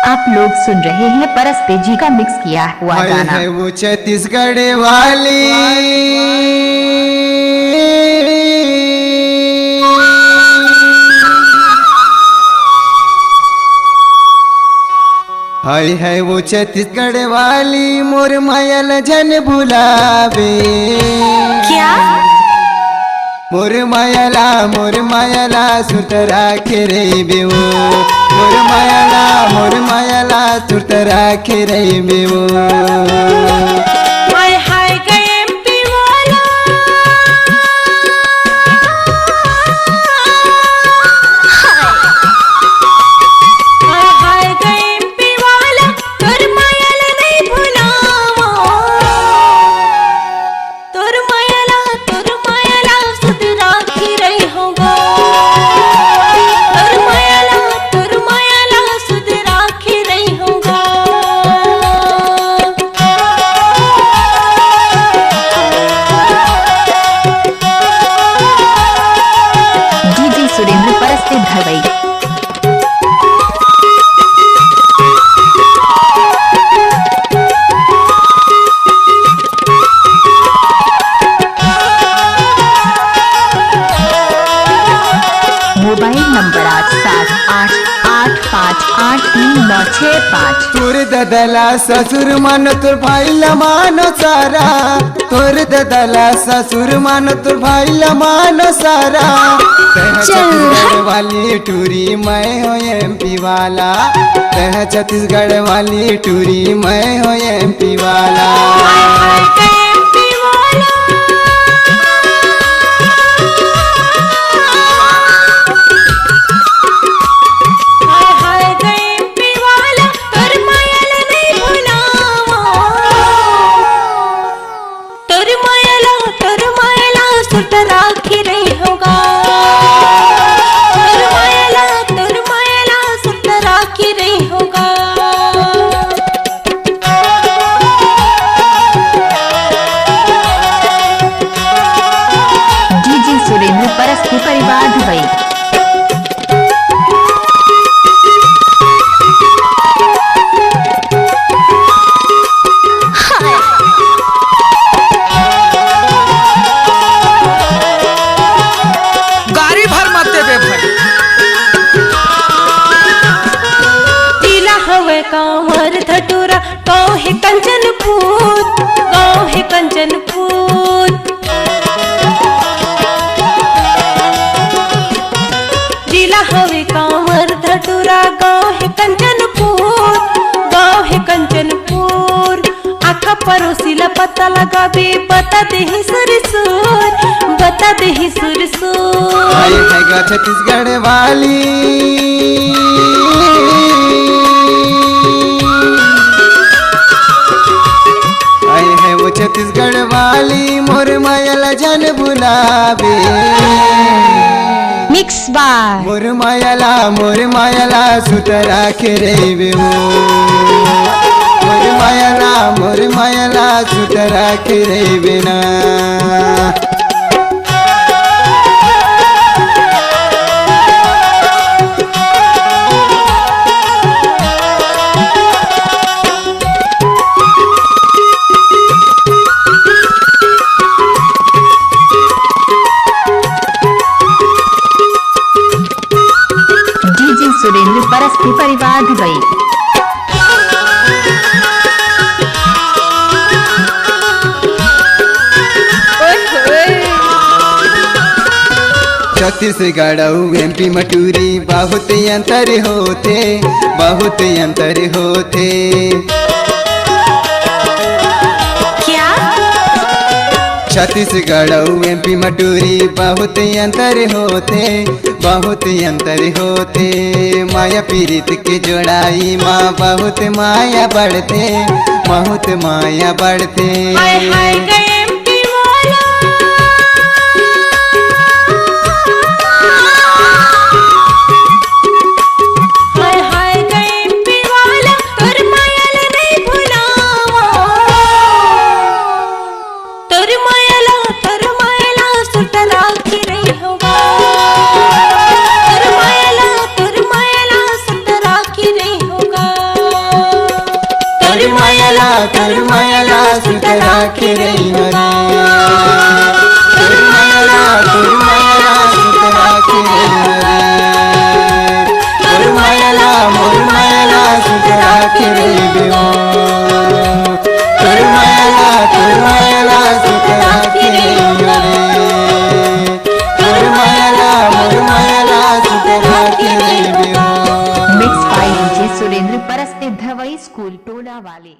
आप लोग सुन रहे हैं परस्ते जी का मिक्स किया हुआ गाना। है वो छत्तीसगढ़ वाली हाय है वो छत्तीसगढ़ वाली मोर मायल जन भुलावे। क्या? मोर मायला सुतरा के रे बेवो। मोर मायला सुतरा के रे बेवो। हाय हाय गए एमपी वाला हाय हाय गए एमपी वाला तोर मायला नहीं भुलावा। तोर मायला सुध राखी रही होगा। तोर मायला सुध राखी रही होगा। DJ Surendra Paraste Dharwai. Mobile number 8788583965। तोर ददला ससुर मान तोर भाई लमानो सारा। तोर ददला ससुर मान तोर भाई लमानो सारा। छत्तीसगढ़ वाली टूरी मैं हो एमपी वाला। तह छत्तीसगढ़ वाली टूरी मैं हो एमपी वाला। हाय गए एमपी वाला हाय गए एमपी वाला तोर मायला नहीं भुलावा। तोर मायला सुट राखी रही होगा। तोर मायला सुट राखी रही होगा। डीजे सुरेंद्र परस्ते परिवार धरवई। गाड़ी भर मत देवे भाई। तिला हवे कांवर धटुरा गाँव है कंचनपुर। गाँव है कंचनपुर। जिला हवे कांवर धटुरा गाँव है कंचनपुर। गाँव है कंचनपुर। आखा पड़ोसीला पता लगा बे बता दे ही सुरसुर। बता दे ही सुरसुर। हाय है छत्तीसगढ़ वाली हाय है वो छत्तीसगढ़ वाली मोर मायल जन भुलावे। मिक्स बार मोर मायला सुतरा के रे बेवो। मोर मायला सुतरा के रे बेना। डीजे सुरेंद्र परस्ते परिवार धरवई। छत्तीसगढ़ एमपी मटूरी बहुत अंतर होते। बहुत अंतर होते। क्या? छत्तीसगढ़ एमपी मटूरी बहुत अंतर होते। बहुत अंतर होते। माया पीरित के जोड़ाई माँ बहुत माया बढ़ते। बहुत माया बढ़ते। हाय हाय गए एमपी वाला हाय हाय गए एमपी वाला तोर मायला नहीं भुलावा। तोर मायला सुट राखी रही होगा। तोर मायला सुट राखी रही होगा। तोर मायाला सुख राखे रे हरे तोर मायाला सुख राखे रे हरे तोर मायाला मोर मायाला सुख राखे रे देवा तोर मायाला सुख राखे रे हरे तोर मायाला मोर मायाला सुख राखे रे देवा mix by DJ Surendra Paraste Dhawai school टोला वाले।